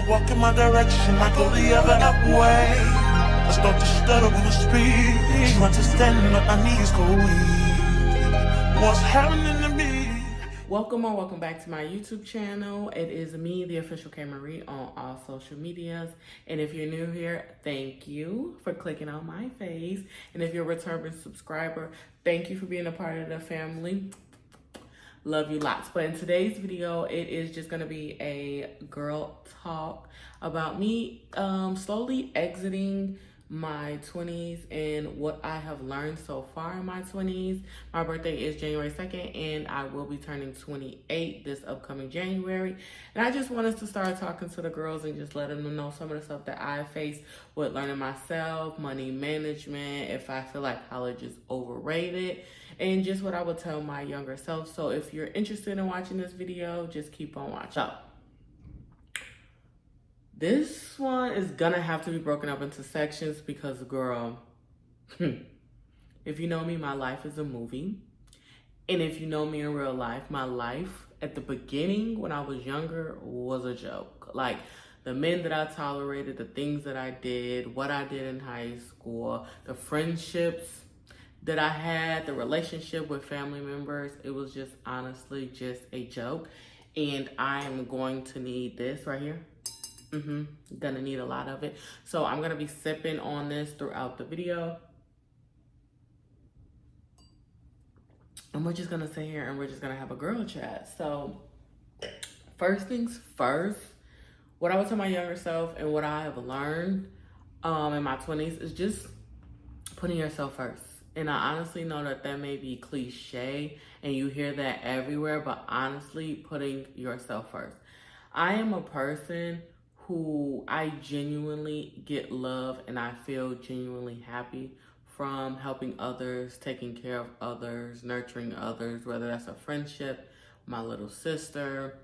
walk in my direction, I go the other way. I start to stutter when I speak. Trying to stand but my knees go weak. What's happening to me? Welcome back to my YouTube channel. It is me, TheOfficalKmarie, on all social medias. And if you're new here, thank you for clicking on my face. And if you're a returning subscriber, thank you for being a part of the family. Love you lots. But in today's video, it is just going to be a girl talk about me slowly exiting my 20s and what I have learned so far in my 20s. My birthday is January 2nd and I will be turning 28 this upcoming January. And I just want us to start talking to the girls and just letting them know some of the stuff that I faced with learning myself, money management, if I feel like college is overrated, and just what I would tell my younger self. So if you're interested in watching this video, just keep on watching. So, this one is gonna have to be broken up into sections because, girl, if you know me, my life is a movie. And if you know me in real life, my life at the beginning when I was younger was a joke. Like, the men that I tolerated, the things that I did, what I did in high school, the friendships that I had, the relationship with family members, it was just honestly just a joke. And I am going to need this right here. Gonna need a lot of it. So I'm gonna be sipping on this throughout the video. And we're just gonna sit here and we're just gonna have a girl chat. So first things first, what I would tell my younger self and what I have learned in my 20s is just putting yourself first. And I honestly know that that may be cliche and you hear that everywhere, but honestly, putting yourself first. I am a person who I genuinely get love and I feel genuinely happy from helping others, taking care of others, nurturing others, whether that's a friendship, my little sister,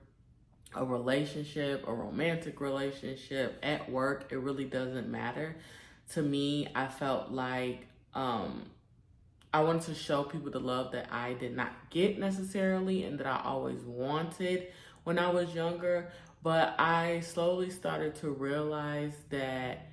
a relationship, a romantic relationship, at work, it really doesn't matter. To me, I felt like I wanted to show people the love that I did not get necessarily and that I always wanted when I was younger. But I slowly started to realize that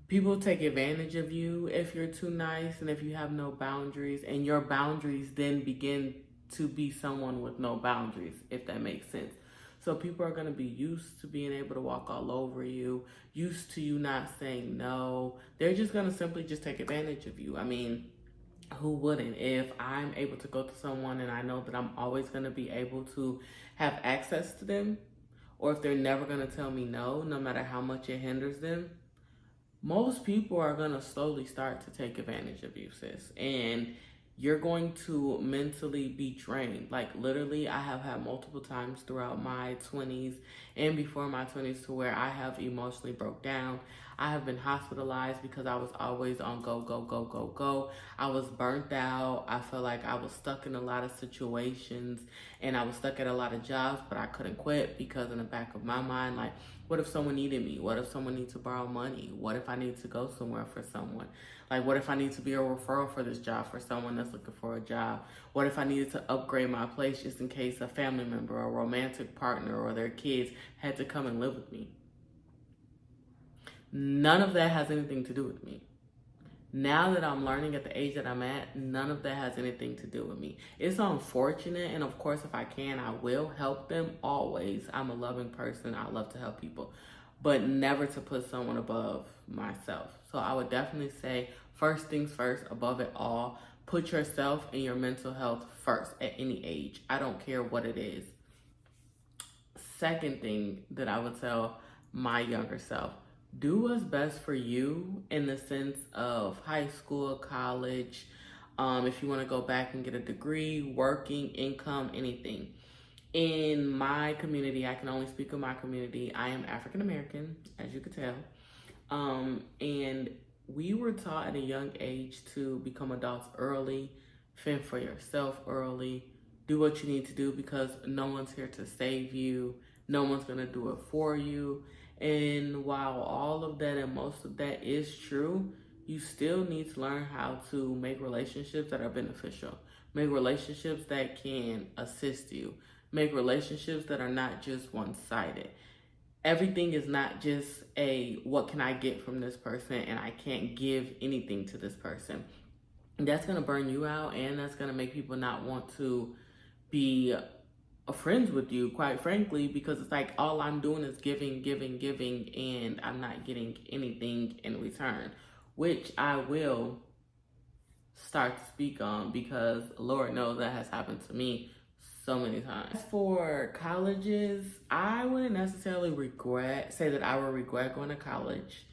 people take advantage of you if you're too nice and if you have no boundaries, and your boundaries then begin to be someone with no boundaries, if that makes sense. So people are going to be used to being able to walk all over you, used to you not saying no. They're just going to simply just take advantage of you. I mean, who wouldn't? If I'm able to go to someone and I know that I'm always going to be able to have access to them, or if they're never going to tell me no, no matter how much it hinders them, most people are going to slowly start to take advantage of you, sis. And you're going to mentally be drained. Like, literally, I have had multiple times throughout my 20s and before my 20s to where I have emotionally broke down. I have been hospitalized because I was always on go. I was burnt out. I felt like I was stuck in a lot of situations and I was stuck at a lot of jobs, but I couldn't quit because in the back of my mind, like, what if someone needed me? What if someone needs to borrow money? What if I need to go somewhere for someone? Like, what if I need to be a referral for this job for someone that's looking for a job? What if I needed to upgrade my place just in case a family member or a romantic partner or their kids had to come and live with me? None of that has anything to do with me. Now that I'm learning at the age that I'm at, none of that has anything to do with me. It's unfortunate, and of course, if I can, I will help them always. I'm a loving person. I love to help people, but never to put someone above myself. So I would definitely say, first things first, above it all, put yourself and your mental health first at any age. I don't care what it is. Second thing that I would tell my younger self, do what's best for you in the sense of high school, college, if you want to go back and get a degree, working, income, anything. In my community, I can only speak of my community, I am African American, as you could tell. And we were taught at a young age to become adults early, fend for yourself early, do what you need to do because no one's here to save you. No one's going to do it for you. And while all of that and most of that is true, you still need to learn how to make relationships that are beneficial. Make relationships that can assist you. Make relationships that are not just one-sided. everything is not just a what can I get from this person and I can't give anything to this person. That's going to burn you out, and that's going to make people not want to be friends with you, quite frankly, because it's like all I'm doing is giving, and I'm not getting anything in return, which I will start to speak on because Lord knows that has happened to me so many times. As for colleges, I wouldn't necessarily say that I would regret going to college.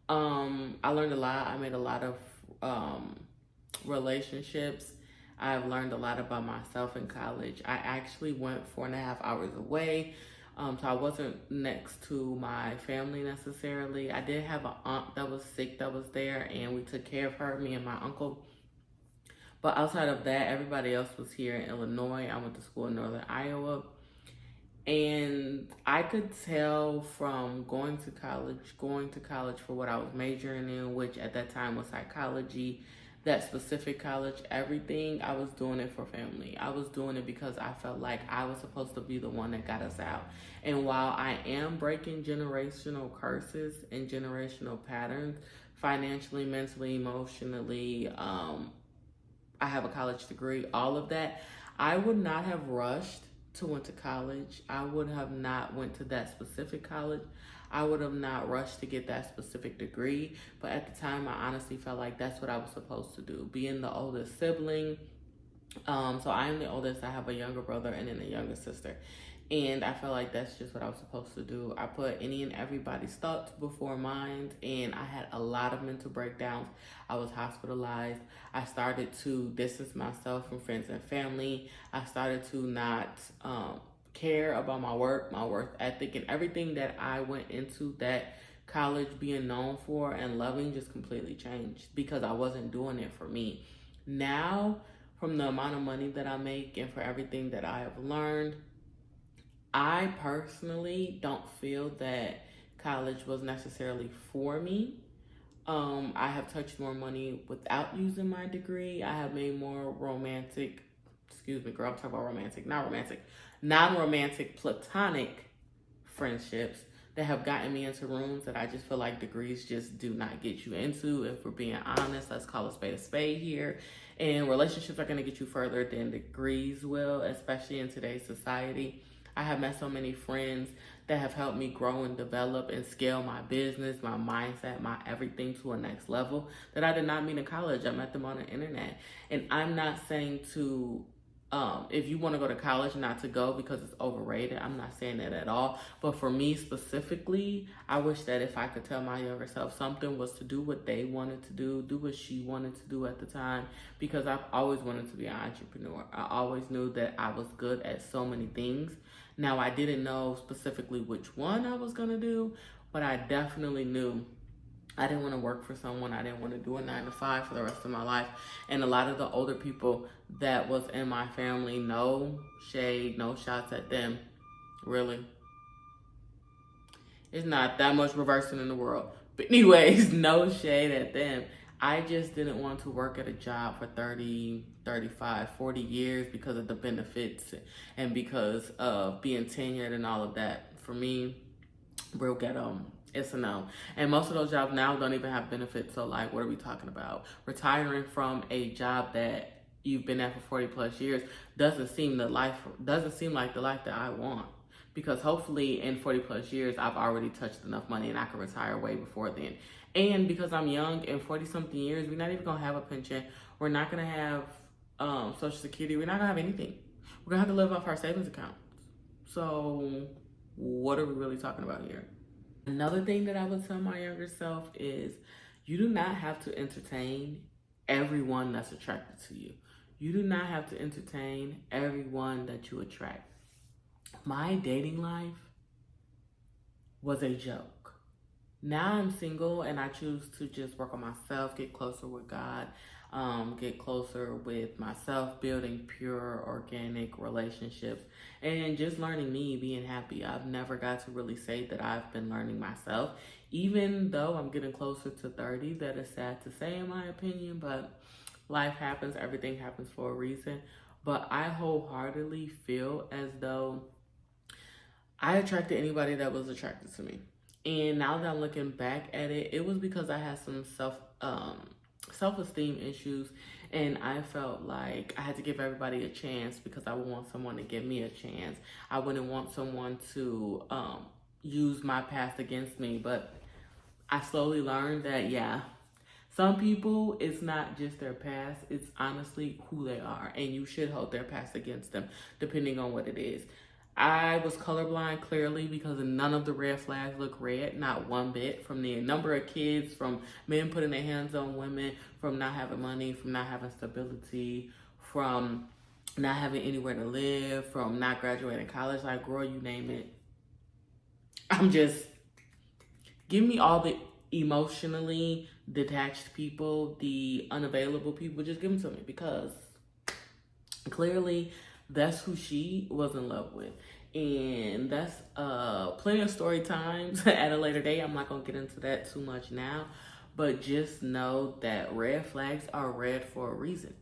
I learned a lot. I made a lot of relationships. I've learned a lot about myself in college. I actually went 4.5 hours away. So I wasn't next to my family necessarily. I did have an aunt that was sick that was there, and we took care of her, me and my uncle. But outside of that, everybody else was here in Illinois. I went to school in Northern Iowa. And I could tell from going to college for what I was majoring in, which at that time was psychology, that specific college, everything, I was doing it for family. I was doing it because I felt like I was supposed to be the one that got us out. And while I am breaking generational curses and generational patterns, financially, mentally, emotionally, I have a college degree, all of that, I would not have rushed to went to college. I would have not went to that specific college. I would have not rushed to get that specific degree. But at the time, I honestly felt like that's what I was supposed to do. Being the oldest sibling, so I am the oldest. I have a younger brother and then a younger sister. And I felt like that's just what I was supposed to do. I put any and everybody's thoughts before mine, and I had a lot of mental breakdowns. I was hospitalized. I started to distance myself from friends and family. I started to not care about my work, my work ethic, and everything that I went into that college being known for and loving just completely changed because I wasn't doing it for me. Now, from the amount of money that I make and for everything that I have learned, I personally don't feel that college was necessarily for me. I have touched more money without using my degree. I have made more non-romantic, platonic friendships that have gotten me into rooms that I just feel like degrees just do not get you into. If we're being honest, let's call a spade here. And relationships are going to get you further than degrees will, especially in today's society. I have met so many friends that have helped me grow and develop and scale my business, my mindset, my everything to a next level that I did not meet in college. I met them on the internet. And I'm not saying to, if you want to go to college, not to go because it's overrated. I'm not saying that at all. But for me specifically, I wish that if I could tell my younger self something was to do what they wanted to do what she wanted to do at the time, because I've always wanted to be an entrepreneur. I always knew that I was good at so many things. Now, I didn't know specifically which one I was going to do, but I definitely knew I didn't want to work for someone. I didn't want to do a 9-to-5 for the rest of my life. And a lot of the older people that was in my family, no shade, no shots at them. Really. It's not that much reversing in the world. But anyways, no shade at them. I just didn't want to work at a job for 30, 35, 40 years because of the benefits and because of being tenured and all of that. For me, real ghetto, it's a no. And most of those jobs now don't even have benefits. So like, what are we talking about? Retiring from a job that you've been at for 40 plus years doesn't seem like the life that I want. Because hopefully in 40 plus years, I've already touched enough money and I can retire way before then. And because I'm young, in 40 something years, we're not even gonna have a pension. We're not gonna have Social Security. We're not gonna have anything. We're gonna have to live off our savings accounts. So what are we really talking about here? Another thing that I would tell my younger self is you do not have to entertain everyone that's attracted to you. You do not have to entertain everyone that you attract. My dating life was a joke. Now I'm single and I choose to just work on myself, get closer with God, get closer with myself, building pure, organic relationships, and just learning me, being happy. I've never got to really say that I've been learning myself, even though I'm getting closer to 30. That is sad to say in my opinion, but life happens, everything happens for a reason. But I wholeheartedly feel as though I attracted anybody that was attracted to me. And now that I'm looking back at it, it was because I had some self-esteem issues, and I felt like I had to give everybody a chance because I would want someone to give me a chance. I wouldn't want someone to use my past against me. But I slowly learned that, yeah, some people, it's not just their past, it's honestly who they are, and you should hold their past against them depending on what it is. I was colorblind clearly because none of the red flags look red, not one bit, from the number of kids, from men putting their hands on women, from not having money, from not having stability, from not having anywhere to live, from not graduating college. Like, girl, you name it. Give me all the emotionally detached people, the unavailable people, just give them to me, because clearly that's who she was in love with. And that's plenty of story times at a later date. I'm not gonna get into that too much now, but just know that red flags are red for a reason.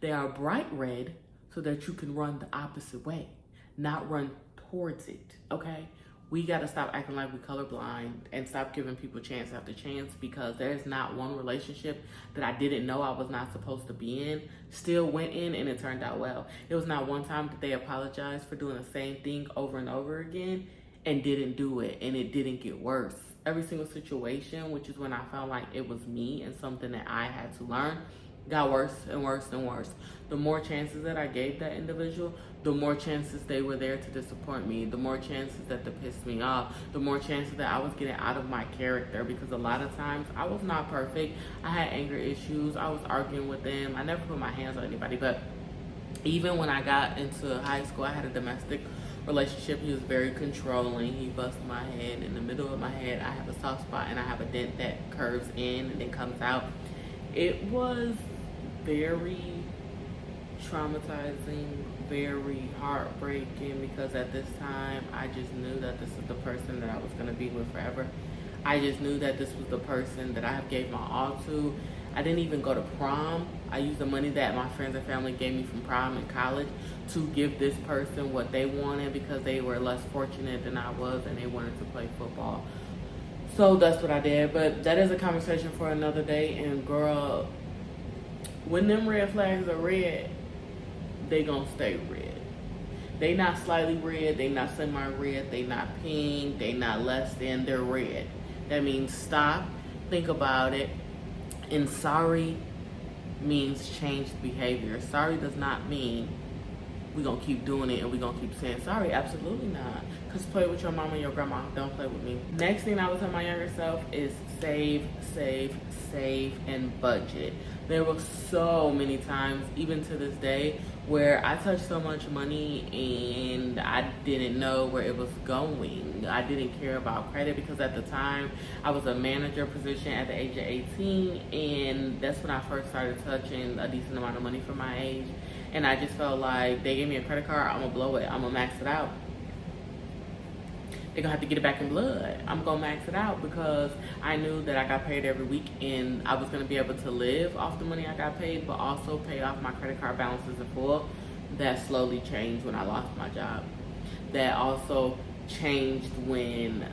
They are bright red so that you can run the opposite way, not run towards it, okay? We gotta stop acting like we colorblind and stop giving people chance after chance, because there's not one relationship that I didn't know I was not supposed to be in, still went in, and it turned out well. It was not one time that they apologized for doing the same thing over and over again and didn't do it, and it didn't get worse. Every single situation, which is when I felt like it was me and something that I had to learn, got worse and worse and worse. The more chances that I gave that individual, the more chances they were there to disappoint me, the more chances that they pissed me off, the more chances that I was getting out of my character, because a lot of times I was not perfect. I had anger issues. I was arguing with them. I never put my hands on anybody, but even when I got into high school, I had a domestic relationship. He was very controlling. He busted my head. In the middle of my head, I have a soft spot, and I have a dent that curves in and then comes out. It was very traumatizing, very heartbreaking, because at this time I just knew that this is the person that I was going to be with forever. I just knew that this was the person that I have gave my all to. I didn't even go to prom. I used the money that my friends and family gave me from prom and college to give this person what they wanted, because they were less fortunate than I was and they wanted to play football. So that's what I did. But that is a conversation for another day. And girl, when them red flags are red, they gonna stay red. They not slightly red, they not semi-red, they not pink, they not less than, they're red. That means stop, think about it. And sorry means changed behavior. Sorry does not mean we gonna keep doing it and we gonna keep saying sorry. Absolutely not. Because play with your mama and your grandma. Don't play with me. Next thing I would tell my younger self is save, save, save, and budget. There were so many times, even to this day, where I touched so much money and I didn't know where it was going. I didn't care about credit, because at the time I was a manager position at the age of 18, and that's when I first started touching a decent amount of money for my age. And I just felt like they gave me a credit card, I'm gonna blow it, I'm gonna max it out. They're gonna have to get it back in blood. I'm gonna max it out, because I knew that I got paid every week and I was gonna be able to live off the money I got paid, but also pay off my credit card balances in full. That slowly changed when I lost my job. That also changed when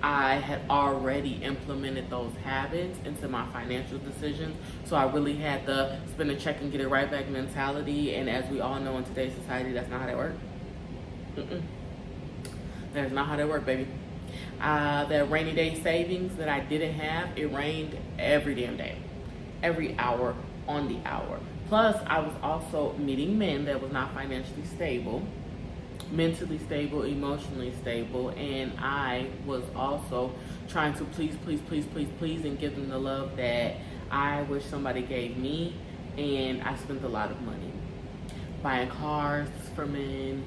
I had already implemented those habits into my financial decisions. So I really had the spend a check and get it right back mentality. And as we all know, in today's society, that's not how that works. That's not how that works, baby. That rainy day savings that I didn't have, it rained every damn day, every hour on the hour. Plus, I was also meeting men that was not financially stable, mentally stable, emotionally stable, and I was also trying to please, and give them the love that I wish somebody gave me. And I spent a lot of money buying cars for men,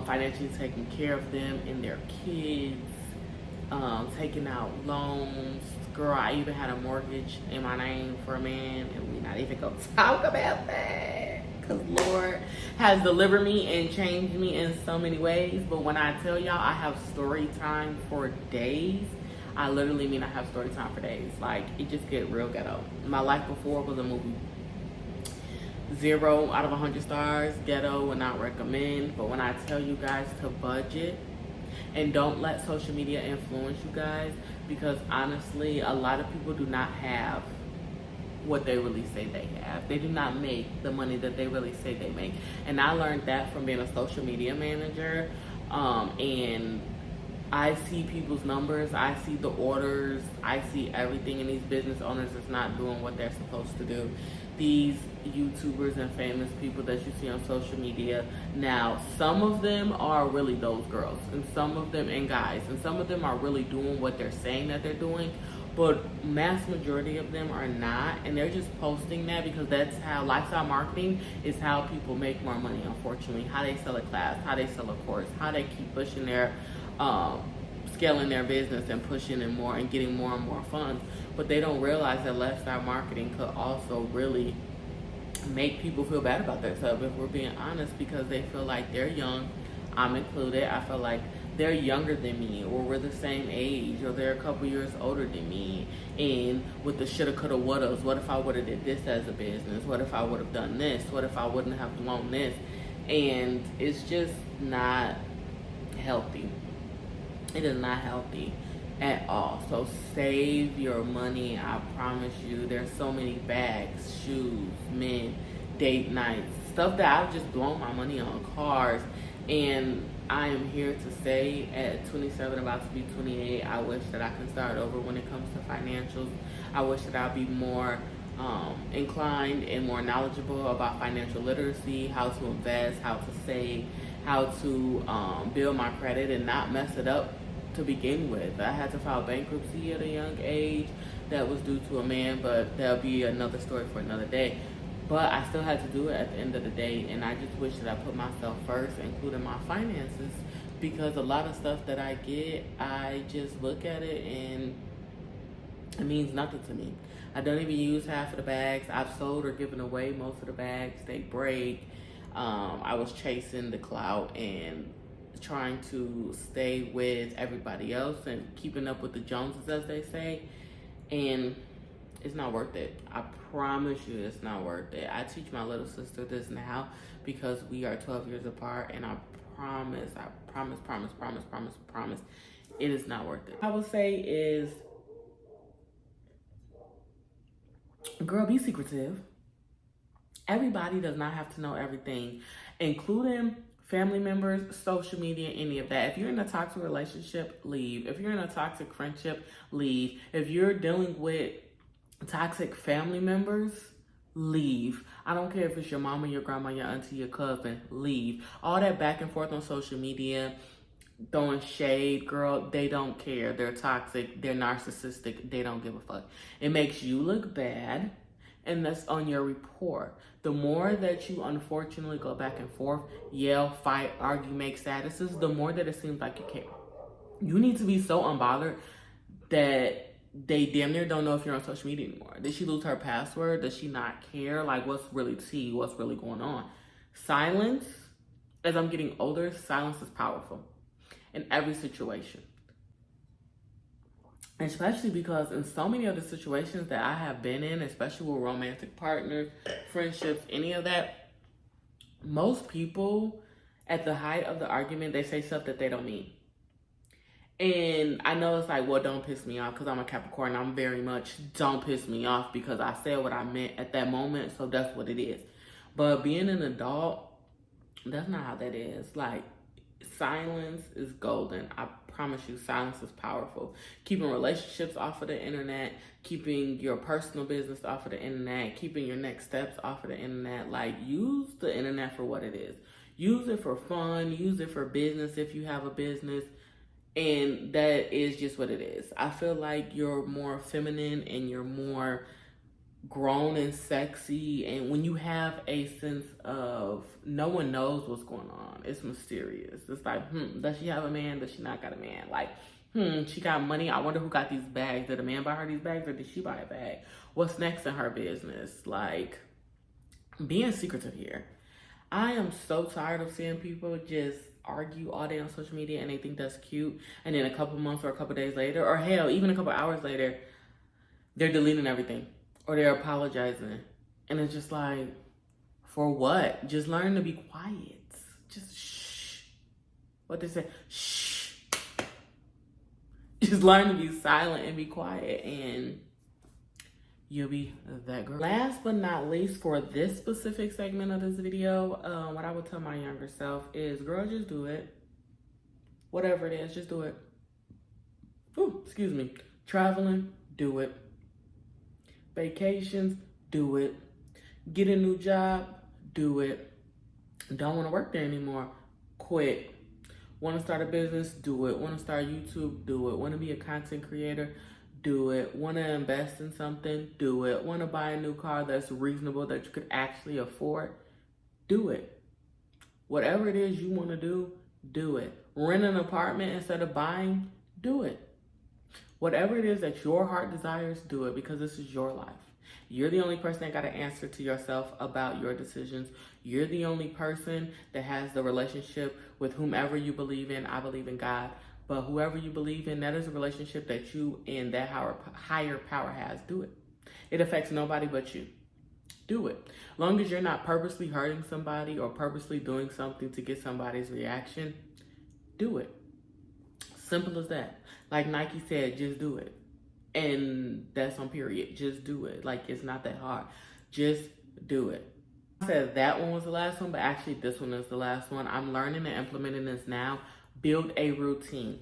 financially taking care of them and their kids, taking out loans. Girl, I even had a mortgage in my name for a man, and we're not even gonna talk about that, because Lord has delivered me and changed me in so many ways. But when I tell y'all I have story time for days, I literally mean I have story time for days. Like, it just get real ghetto. My life before was a movie. 0 out of 100 stars. Ghetto, would not recommend. But when I tell you guys to budget, And don't let social media influence you guys, because honestly, a lot of people do not have what they really say they have. They do not make the money that they really say they make. And I learned that from being a social media manager. And I see people's numbers, I see the orders, I see everything, and these business owners is not doing what they're supposed to do. These YouTubers and famous people that you see on social media now, some of them are really those girls, and some of them, and guys, and some of them are really doing what they're saying that they're doing, but mass majority of them are not, and they're just posting that because that's how lifestyle marketing is, how people make more money, unfortunately. How they sell a class, how they sell a course, how they keep pushing their scaling their business and pushing it more and getting more and more funds. But they don't realize that lifestyle marketing could also really make people feel bad about themselves, if we're being honest, because they feel like they're young. I'm included. I feel like they're younger than me, or we're the same age, or they're a couple years older than me. And with the shoulda, coulda, wouldas, what if I would have did this as a business? What if I would have done this? What if I wouldn't have blown this? And it's just not healthy. It is not healthy at all. So save your money. I promise you, there's so many bags, shoes, men, date nights, stuff that I've just blown my money on, cars. And I am here to say, at 27, about to be 28, I wish that I can start over when it comes to financials. I wish that I'd be more inclined and more knowledgeable about financial literacy, how to invest, how to save, how to build my credit and not mess it up to begin with. I had to file bankruptcy at a young age that was due to a man, but that'll be another story for another day. But I still had to do it at the end of the day, and I just wish that I put myself first, including my finances, because a lot of stuff that I get, I just look at it and it means nothing to me. I don't even use half of the bags. I've sold or given away most of the bags. They break. I was chasing the clout and trying to stay with everybody else and keeping up with the Joneses, as they say, and it's not worth it. I promise you it's not worth it. I teach my little sister this now because we are 12 years apart, and I promise, it is not worth it. I would say is, girl, be secretive. Everybody does not have to know everything, including family members, social media, any of that. If you're in a toxic relationship, leave. If you're in a toxic friendship, leave. If you're dealing with toxic family members, leave. I don't care if it's your mama, your grandma, your auntie, your cousin, leave. All that back and forth on social media, throwing shade, girl, they don't care. They're toxic, they're narcissistic, they don't give a fuck. It makes you look bad, and that's on your report. The more that you unfortunately go back and forth, yell, fight, argue, make statuses, the more that it seems like you care. You need to be so unbothered that they damn near don't know if you're on social media anymore. Did she lose her password? Does she not care? Like, what's really tea? What's really going on? Silence, as I'm getting older, silence is powerful in every situation. Especially because in so many of the situations that I have been in, especially with romantic partners, friendships, any of that, most people at the height of the argument, they say stuff that they don't mean. And I know it's like, well, don't piss me off because I'm a Capricorn. I'm very much don't piss me off because I said what I meant at that moment. So that's what it is. But being an adult, that's not how that is. Like, silence is golden. I promise you, silence is powerful. Keeping relationships off of the internet, keeping your personal business off of the internet, keeping your next steps off of the internet. Like, use the internet for what it is. Use it for fun. Use it for business if you have a business. And that is just what it is. I feel like you're more feminine and you're more grown and sexy. And when you have a sense of no one knows what's going on, it's mysterious. It's like, does she have a man? Does she not got a man? Like, she got money. I wonder who got these bags. Did a man buy her these bags or did she buy a bag? What's next in her business? Like, being secretive here. I am so tired of seeing people just argue all day on social media and they think that's cute, and then a couple months or a couple days later, or hell, even a couple hours later, they're deleting everything or they're apologizing, and it's just like, for what? Just learn to be quiet. Just shh. What they say, shh. Just learn to be silent and be quiet, and you'll be that girl. Last but not least, for this specific segment of this video, what I would tell my younger self is, girl, just do it. Whatever it is, just do it. Ooh, excuse me. Traveling, do it. Vacations, do it. Get a new job, do it. Don't want to work there anymore, quit. Want to start a business, do it. Want to start YouTube, do it. Want to be a content creator, do it. Want to invest in something, do it. Want to buy a new car that's reasonable, that you could actually afford, do it. Whatever it is you want to do it. Rent an apartment instead of buying, do it. Whatever it is that your heart desires, do it, because this is your life. You're the only person that got to answer to yourself about your decisions. You're the only person that has the relationship with whomever you believe in. I believe in God, but whoever you believe in, that is a relationship that you and that higher power has. Do it. It affects nobody but you. Do it. As long as you're not purposely hurting somebody or purposely doing something to get somebody's reaction, do it. Simple as that. Like Nike said, just do it. And that's on period. Just do it. Like, it's not that hard. Just do it. I said that one was the last one, but actually this one is the last one. I'm learning and implementing this now. Build a routine.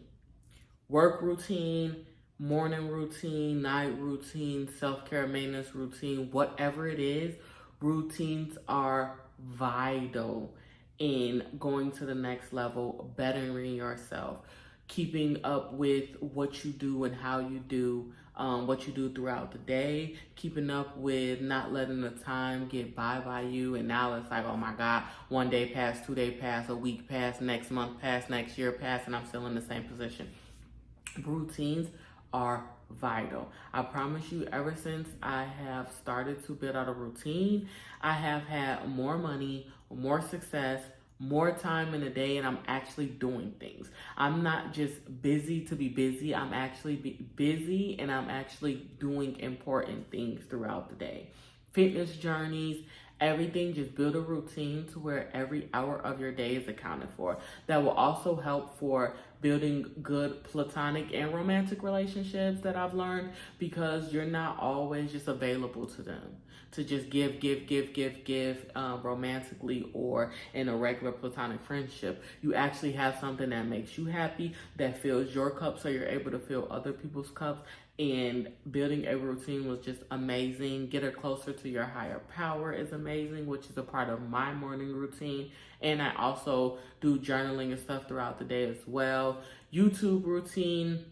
Work routine, morning routine, night routine, self-care maintenance routine, whatever it is, routines are vital in going to the next level, bettering yourself, keeping up with what you do and how you do, what you do throughout the day, keeping up with not letting the time get by you. And now it's like, oh my God, 1 day passed, 2 days passed, a week passed, next month passed, next year passed, and I'm still in the same position. Routines are vital. I promise you, ever since I have started to build out a routine, I have had more money, more success, more time in a day, and I'm actually doing things. I'm not just busy to be busy. I'm actually busy, and I'm actually doing important things throughout the day. Fitness journeys, everything. Just build a routine to where every hour of your day is accounted for. That will also help for building good platonic and romantic relationships that I've learned, because you're not always just available to them to just give romantically or in a regular platonic friendship. You actually have something that makes you happy, that fills your cup so you're able to fill other people's cups. And building a routine was just amazing. Get her closer to your higher power is amazing, which is a part of my morning routine. And I also do journaling and stuff throughout the day as well. YouTube routine,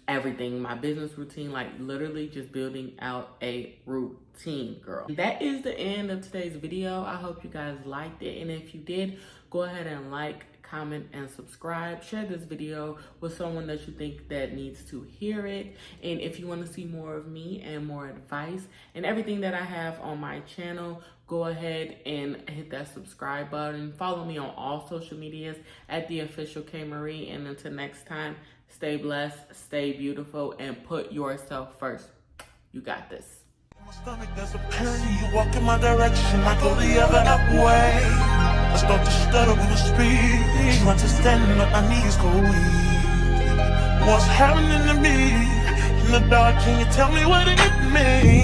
everything. My business routine, like literally just building out a routine, girl. That is the end of today's video. I hope you guys liked it. And if you did, go ahead and like, comment, and subscribe. Share this video with someone that you think that needs to hear it. And if you want to see more of me and more advice and everything that I have on my channel, go ahead and hit that subscribe button. Follow me on all social medias at TheOfficalKmarie. And until next time, stay blessed, stay beautiful, and put yourself first. You got this. My stomach, there's a pain. You walk in my direction, I go the other way. I start to stutter when I speak. Trying to stand, but my knees go weak. What's happening to me? In the dark, can you tell me what it means?